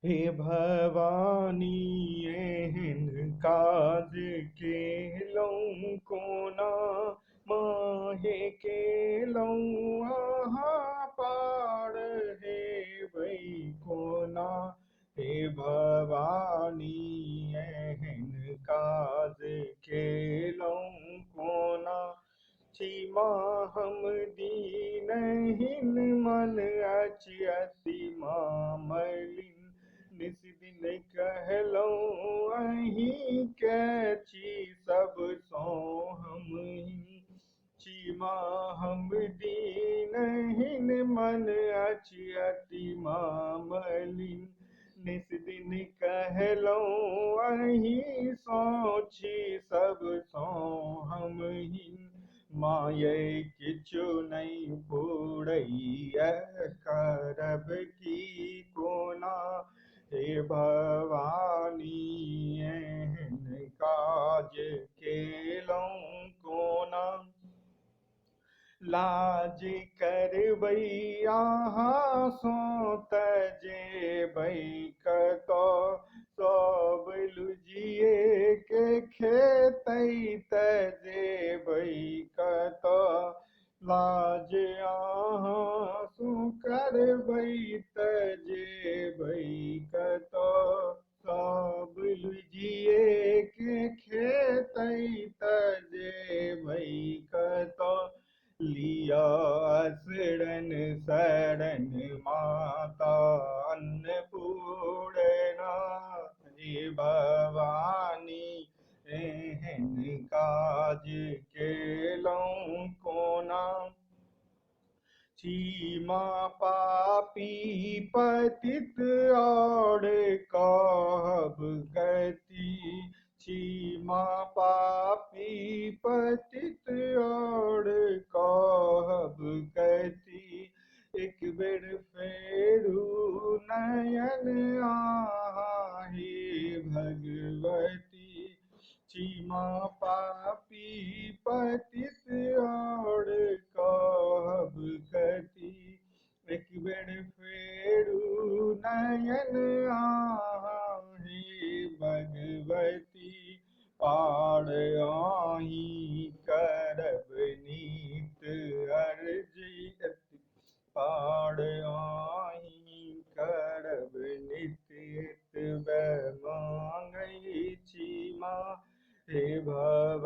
हे भवानी एहन काज केलहुँ कोना, माहे केलहुँ अहाँ पार हेबै कोना। हे भवानी एहन काज केलहुँ कोना, सीमा हम दीनहीन मन अछि अति मलिन। निस दिन कहलहुँ अहीं के छी सब सो हमहीं, सीमा हम दीनहीन मन अछि अति मलिन। निस दिन कहलहुँ अहीं सोची सब सो हमहीं, मायै किछु नहीं पूरैया करब की कोना। हे भवानी एहन काज केलहुँ कोना, लाज करबै अहाँ सो तजेबै कतऽ, सब लुझिए के खेतै तजेबै कतऽ। लाज अहाँ सो करबै तजेबै कतऽ, सब लुझिए के खेतै तजेबै कतऽ। लिया शरण शरण माता अन्नपूर्णा, हे भवानी एहन काज केलहुँ कोना। सीमा पापी पतित और कहब गति, सीमा पापी पतित और कहब गति। एक बेर फेरू नयन आहाँ हे भगवती, सीमा पापी पतित और कहब गति। एक बेर फेरू नयन